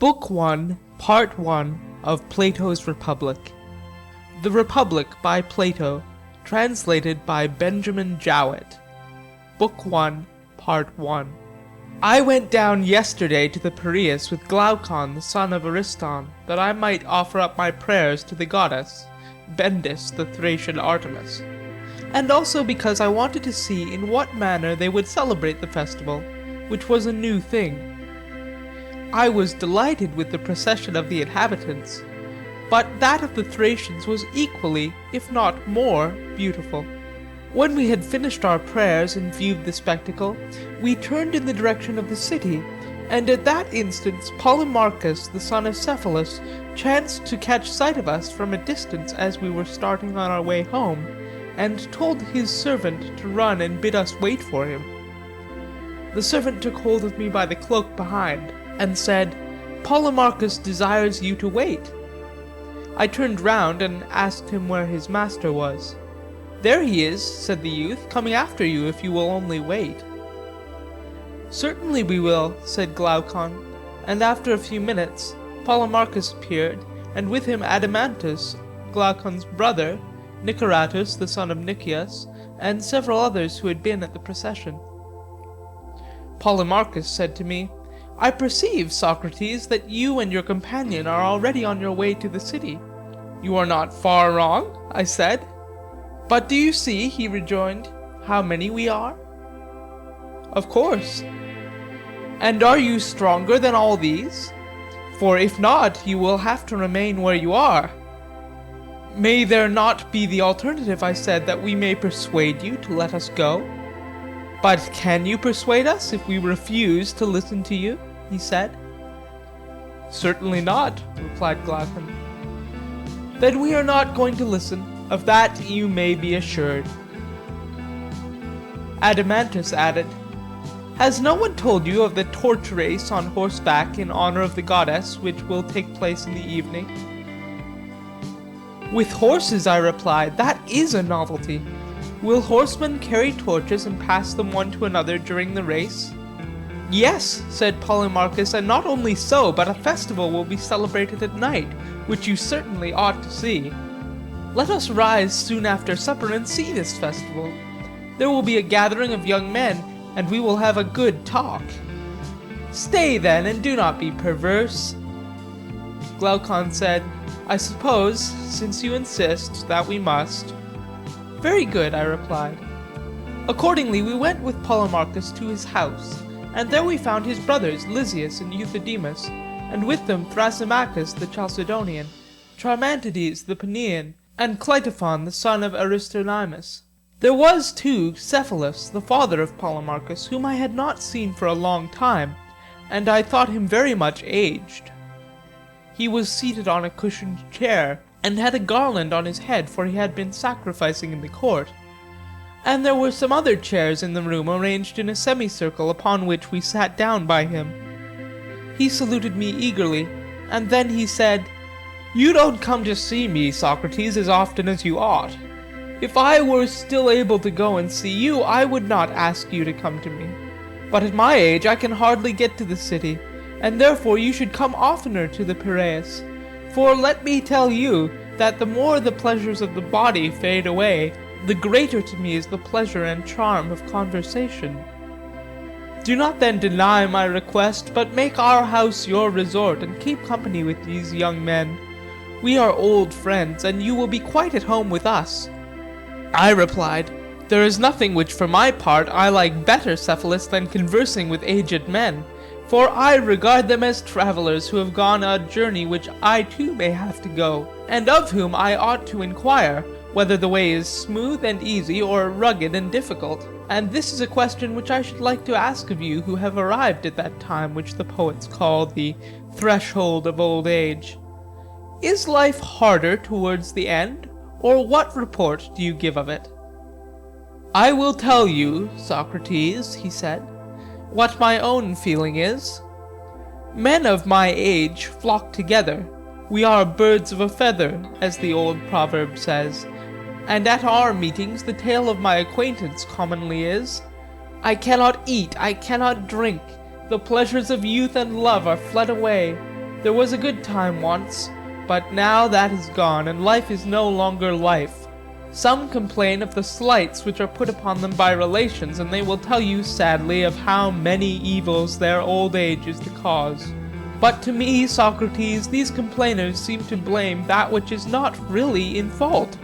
Book 1, Part 1 of Plato's Republic. The Republic by Plato, translated by Benjamin Jowett. Book 1, Part 1. I went down yesterday to the Piraeus with Glaucon the son of Ariston, that I might offer up my prayers to the goddess, Bendis the Thracian Artemis, and also because I wanted to see in what manner they would celebrate the festival, which was a new thing. I was delighted with the procession of the inhabitants, but that of the Thracians was equally, if not more, beautiful. When we had finished our prayers and viewed the spectacle, we turned in the direction of the city, and at that instant Polemarchus the son of Cephalus chanced to catch sight of us from a distance as we were starting on our way home, and told his servant to run and bid us wait for him. The servant took hold of me by the cloak behind, and said, "Polemarchus desires you to wait." I turned round and asked him where his master was. "There he is," said the youth, "coming after you if you will only wait." "Certainly we will," said Glaucon, and after a few minutes Polemarchus appeared, and with him Adamantus, Glaucon's brother, Niceratus the son of Nicias, and several others who had been at the procession. Polemarchus said to me, "I perceive, Socrates, that you and your companion are already on your way to the city." "You are not far wrong," I said. "But do you see," he rejoined, "how many we are?" "Of course." "And are you stronger than all these? For if not, you will have to remain where you are." "May there not be the alternative," I said, "that we may persuade you to let us go?" "But can you persuade us if we refuse to listen to you?" he said. "Certainly not," replied Glaucon. "Then we are not going to listen, of that you may be assured." Adamantus added, "Has no one told you of the torch race on horseback in honor of the goddess, which will take place in the evening?" "With horses," I replied, "that is a novelty. Will horsemen carry torches and pass them one to another during the race?" "Yes," said Polemarchus, "and not only so, but a festival will be celebrated at night, which you certainly ought to see. Let us rise soon after supper and see this festival. There will be a gathering of young men, and we will have a good talk." "Stay then, and do not be perverse." Glaucon said, "I suppose, since you insist, that we must." "Very good," I replied. Accordingly we went with Polemarchus to his house, and there we found his brothers Lysias and Euthydemus, and with them Thrasymachus the Chalcedonian, Charmantides the Paeanian, and Cleitophon the son of Aristonymus. There was too Cephalus, the father of Polemarchus, whom I had not seen for a long time, and I thought him very much aged. He was seated on a cushioned chair, and had a garland on his head, for he had been sacrificing in the court. And there were some other chairs in the room arranged in a semicircle, upon which we sat down by him. He saluted me eagerly, and then he said, "You don't come to see me, Socrates, as often as you ought. If I were still able to go and see you, I would not ask you to come to me. But at my age I can hardly get to the city, and therefore you should come oftener to the Piraeus. For let me tell you, that the more the pleasures of the body fade away, the greater to me is the pleasure and charm of conversation. Do not then deny my request, but make our house your resort, and keep company with these young men. We are old friends, and you will be quite at home with us." I replied, "There is nothing which for my part I like better, Cephalus, than conversing with aged men, for I regard them as travellers who have gone a journey which I too may have to go, and of whom I ought to inquire, whether the way is smooth and easy, or rugged and difficult. And this is a question which I should like to ask of you who have arrived at that time which the poets call the threshold of old age. Is life harder towards the end, or what report do you give of it?" "I will tell you, Socrates," he said, "what my own feeling is. Men of my age flock together. We are birds of a feather, as the old proverb says, and at our meetings the tale of my acquaintance commonly is, 'I cannot eat, I cannot drink, the pleasures of youth and love are fled away, There was a good time once, but now that is gone, and life is no longer life. Some complain of the slights which are put upon them by relations, and they will tell you sadly of how many evils their old age is the cause. But to me, Socrates, these complainers seem to blame that which is not really in fault.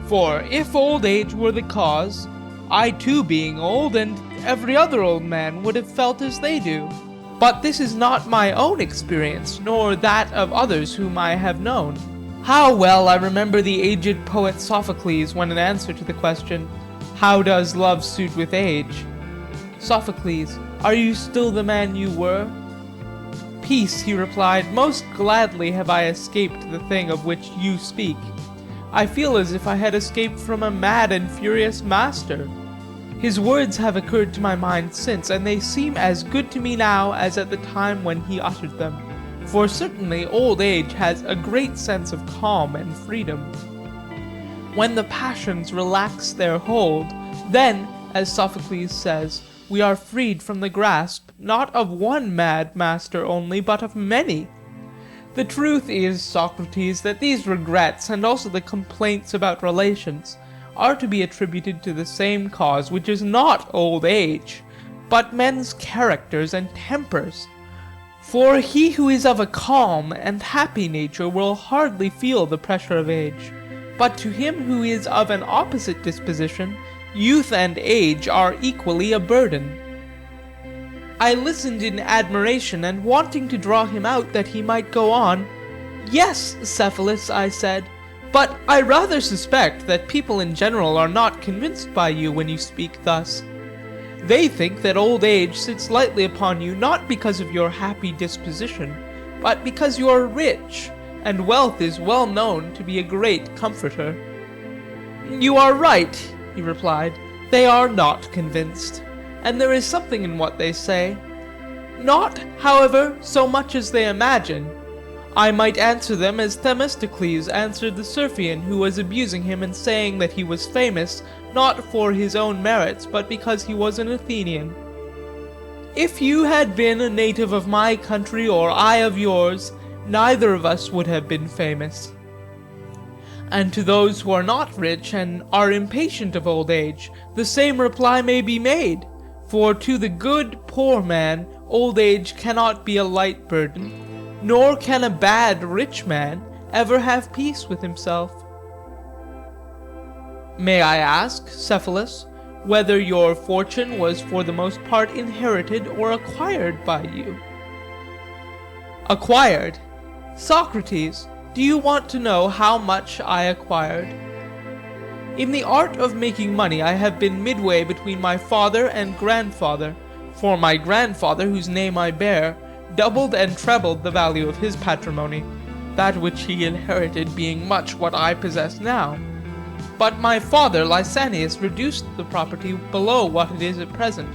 For if old age were the cause, I too being old, and every other old man would have felt as they do. But this is not my own experience, nor that of others whom I have known. How well I remember the aged poet Sophocles when in answer to the question, "How does love suit with age?" "Sophocles, are you still the man you were?" "Peace," he replied, "most gladly have I escaped the thing of which you speak. I feel as if I had escaped from a mad and furious master." His words have occurred to my mind since, and they seem as good to me now as at the time when he uttered them. For certainly old age has a great sense of calm and freedom. When the passions relax their hold, then, as Sophocles says, we are freed from the grasp, not of one mad master only, but of many. The truth is, Socrates, that these regrets, and also the complaints about relations, are to be attributed to the same cause, which is not old age, but men's characters and tempers. For he who is of a calm and happy nature will hardly feel the pressure of age, but to him who is of an opposite disposition, youth and age are equally a burden. I listened in admiration, and wanting to draw him out that he might go on, "Yes, Cephalus," I said, "but I rather suspect that people in general are not convinced by you when you speak thus. They think that old age sits lightly upon you not because of your happy disposition, but because you are rich, and wealth is well known to be a great comforter." "You are right," he replied, "they are not convinced, and there is something in what they say. Not, however, so much as they imagine. I might answer them as Themistocles answered the Serphian who was abusing him and saying that he was famous, not for his own merits, but because he was an Athenian. If you had been a native of my country or I of yours, neither of us would have been famous. And to those who are not rich and are impatient of old age, the same reply may be made, for to the good poor man old age cannot be a light burden, nor can a bad rich man ever have peace with himself." "May I ask, Cephalus, whether your fortune was for the most part inherited or acquired by you?" "Acquired? Socrates, do you want to know how much I acquired? In the art of making money I have been midway between my father and grandfather, for my grandfather, whose name I bear, doubled and trebled the value of his patrimony, that which he inherited being much what I possess now. But my father Lysanias reduced the property below what it is at present,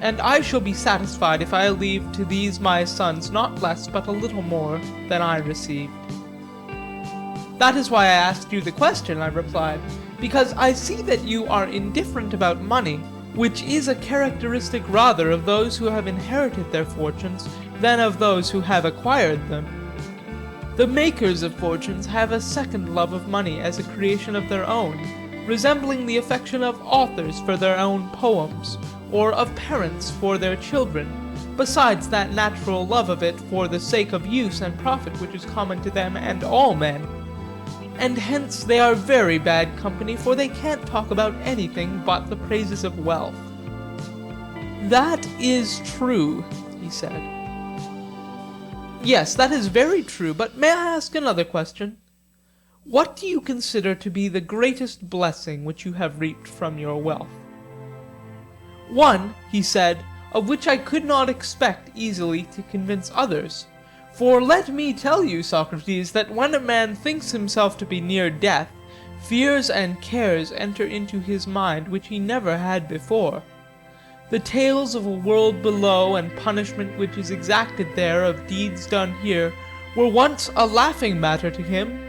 and I shall be satisfied if I leave to these my sons not less but a little more than I received." "That is why I asked you the question," I replied, "because I see that you are indifferent about money, which is a characteristic rather of those who have inherited their fortunes than of those who have acquired them. The makers of fortunes have a second love of money as a creation of their own, resembling the affection of authors for their own poems, or of parents for their children, besides that natural love of it for the sake of use and profit which is common to them and all men. And hence they are very bad company, for they can't talk about anything but the praises of wealth." "That is true," he said. "Yes, that is very true, but may I ask another question? What do you consider to be the greatest blessing which you have reaped from your wealth?" "One," he said, "of which I could not expect easily to convince others. For let me tell you, Socrates, that when a man thinks himself to be near death, fears and cares enter into his mind which he never had before. The tales of a world below and punishment which is exacted there of deeds done here were once a laughing matter to him,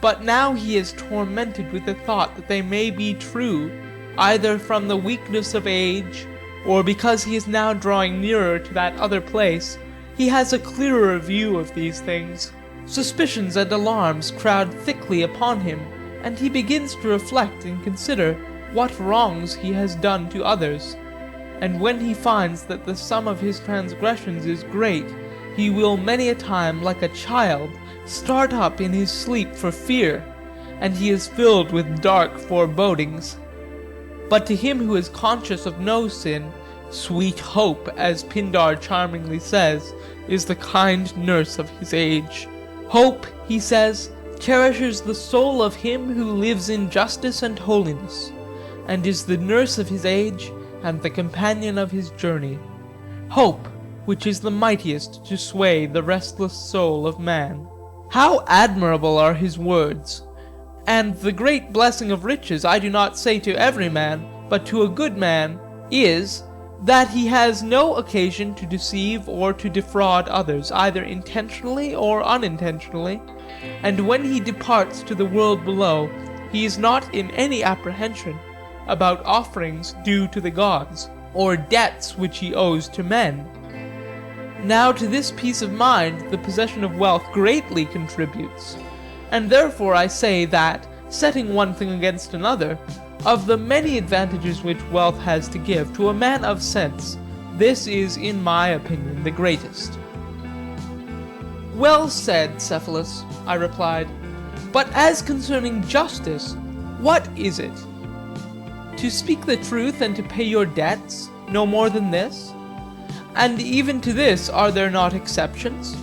but now he is tormented with the thought that they may be true, either from the weakness of age, or because he is now drawing nearer to that other place, He has a clearer view of these things. Suspicions and alarms crowd thickly upon him, and he begins to reflect and consider what wrongs he has done to others. And when he finds that the sum of his transgressions is great, he will many a time, like a child, start up in his sleep for fear, and he is filled with dark forebodings. But to him who is conscious of no sin, sweet hope, as Pindar charmingly says, is the kind nurse of his age. Hope, he says, cherishes the soul of him who lives in justice and holiness, and is the nurse of his age and the companion of his journey. Hope, which is the mightiest to sway the restless soul of man. How admirable are his words! And the great blessing of riches, I do not say to every man, but to a good man, is that he has no occasion to deceive or to defraud others, either intentionally or unintentionally, and when he departs to the world below, he is not in any apprehension about offerings due to the gods, or debts which he owes to men. Now to this peace of mind the possession of wealth greatly contributes, and therefore I say that, setting one thing against another, of the many advantages which wealth has to give to a man of sense, this is, in my opinion, the greatest. Well said, Cephalus, I replied. But as concerning justice, what is it? To speak the truth and to pay your debts, no more than this? And even to this are there not exceptions?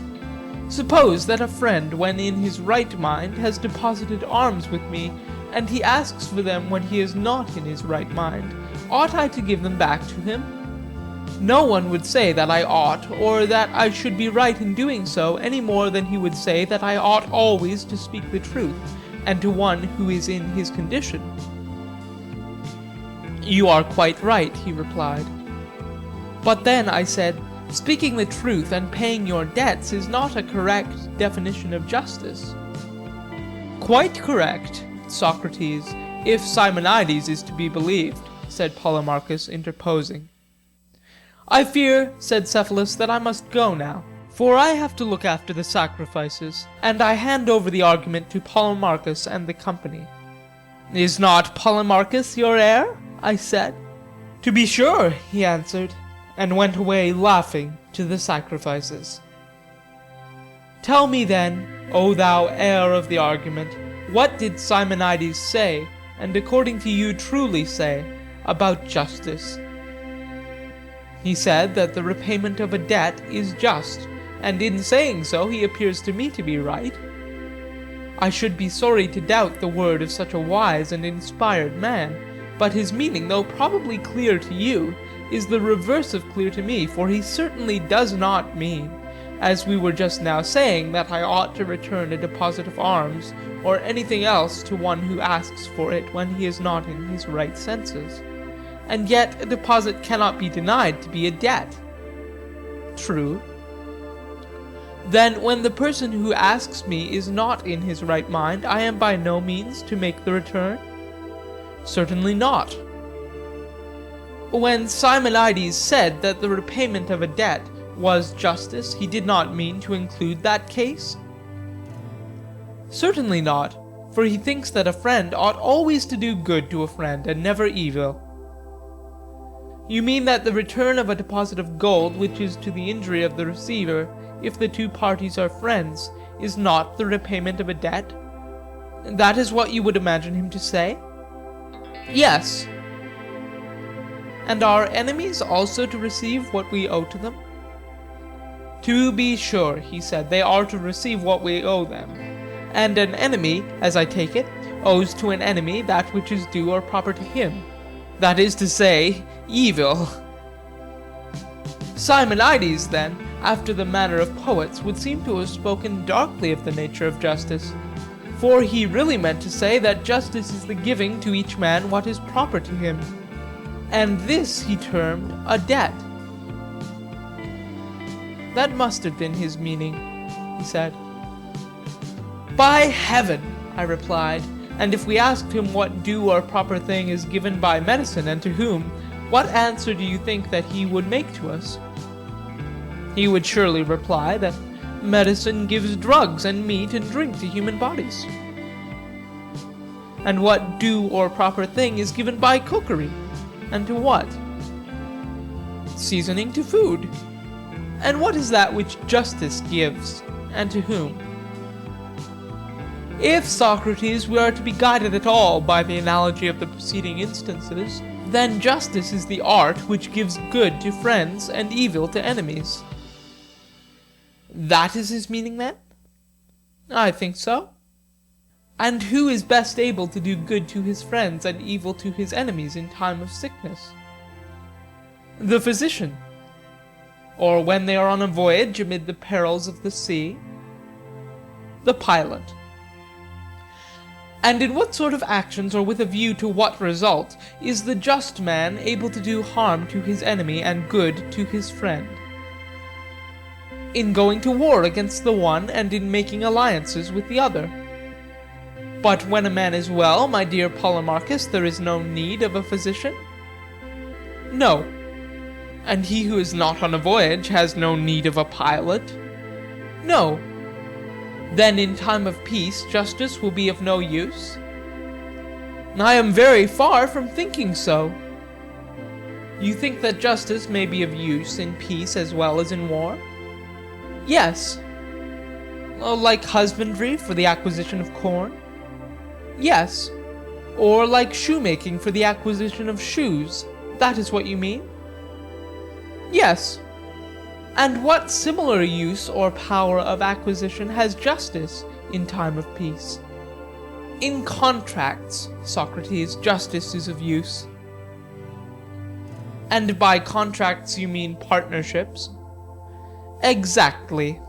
Suppose that a friend, when in his right mind, has deposited alms with me, and he asks for them when he is not in his right mind, ought I to give them back to him? No one would say that I ought, or that I should be right in doing so, any more than he would say that I ought always to speak the truth, and to one who is in his condition. You are quite right, he replied. But then, I said, speaking the truth and paying your debts is not a correct definition of justice. Quite correct, Socrates, if Simonides is to be believed, said Polemarchus, interposing. I fear, said Cephalus, that I must go now, for I have to look after the sacrifices, and I hand over the argument to Polemarchus and the company. Is not Polemarchus your heir? I said. To be sure, he answered, and went away laughing to the sacrifices. Tell me then, O thou heir of the argument, what did Simonides say, and according to you truly say, about justice? He said that the repayment of a debt is just, and in saying so he appears to me to be right. I should be sorry to doubt the word of such a wise and inspired man, but his meaning, though probably clear to you, is the reverse of clear to me, for he certainly does not mean, as we were just now saying, that I ought to return a deposit of alms, or anything else to one who asks for it when he is not in his right senses. And yet a deposit cannot be denied to be a debt. True. Then when the person who asks me is not in his right mind, I am by no means to make the return? Certainly not. When Simonides said that the repayment of a debt was justice, he did not mean to include that case? Certainly not, for he thinks that a friend ought always to do good to a friend, and never evil. You mean that the return of a deposit of gold, which is to the injury of the receiver, if the two parties are friends, is not the repayment of a debt? That is what you would imagine him to say? Yes. And are enemies also to receive what we owe to them? To be sure, he said, they are to receive what we owe them. And an enemy, as I take it, owes to an enemy that which is due or proper to him. That is to say, evil. Simonides, then, after the manner of poets, would seem to have spoken darkly of the nature of justice, for he really meant to say that justice is the giving to each man what is proper to him, and this he termed a debt. That must have been his meaning, he said. By heaven, I replied, and if we asked him what due or proper thing is given by medicine, and to whom, what answer do you think that he would make to us? He would surely reply that medicine gives drugs and meat and drink to human bodies. And what due or proper thing is given by cookery? And to what? Seasoning to food. And what is that which justice gives? And to whom? If, Socrates, we are to be guided at all by the analogy of the preceding instances, then justice is the art which gives good to friends and evil to enemies. That is his meaning, then? I think so. And who is best able to do good to his friends and evil to his enemies in time of sickness? The physician. Or when they are on a voyage amid the perils of the sea? The pilot. And in what sort of actions, or with a view to what result, is the just man able to do harm to his enemy and good to his friend? In going to war against the one, and in making alliances with the other. But when a man is well, my dear Polemarchus, there is no need of a physician? No. And he who is not on a voyage has no need of a pilot? No. Then in time of peace justice will be of no use? I am very far from thinking so. You think that justice may be of use in peace as well as in war? Yes. Like husbandry for the acquisition of corn? Yes. Or like shoemaking for the acquisition of shoes? That is what you mean? Yes. And what similar use or power of acquisition has justice in time of peace? In contracts, Socrates, justice is of use. And by contracts you mean partnerships? Exactly.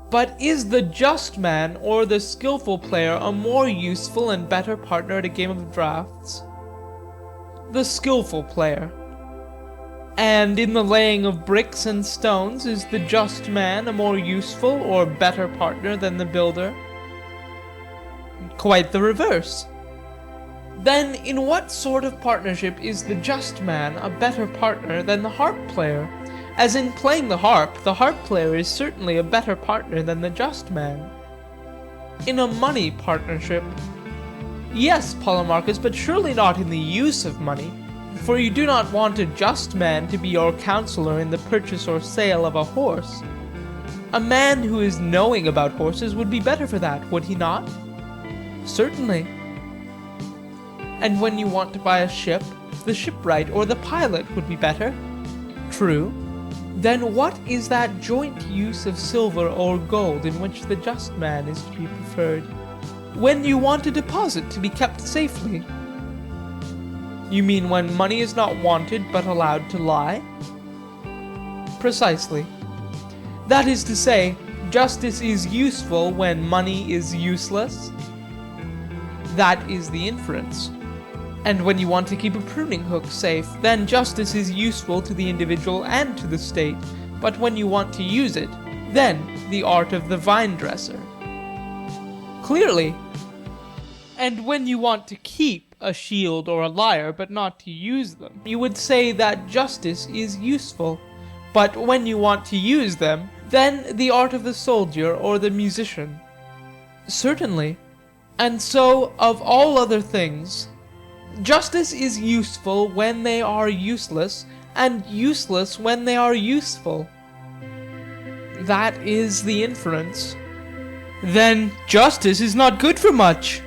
But is the just man or the skillful player a more useful and better partner at a game of draughts? The skillful player. And in the laying of bricks and stones, is the just man a more useful or better partner than the builder? Quite the reverse. Then in what sort of partnership is the just man a better partner than the harp player? As in playing the harp player is certainly a better partner than the just man. In a money partnership. Yes, Polemarchus, but surely not in the use of money. For you do not want a just man to be your counselor in the purchase or sale of a horse. A man who is knowing about horses would be better for that, would he not? Certainly. And when you want to buy a ship, the shipwright or the pilot would be better. True. Then what is that joint use of silver or gold in which the just man is to be preferred? When you want a deposit to be kept safely. You mean when money is not wanted but allowed to lie? Precisely. That is to say, justice is useful when money is useless? That is the inference. And when you want to keep a pruning hook safe, then justice is useful to the individual and to the state, but when you want to use it, then the art of the vine dresser. Clearly. And when you want to keep a shield or a lyre, but not to use them, you would say that justice is useful, but when you want to use them, then the art of the soldier or the musician. Certainly. And so, of all other things, justice is useful when they are useless, and useless when they are useful. That is the inference. Then justice is not good for much.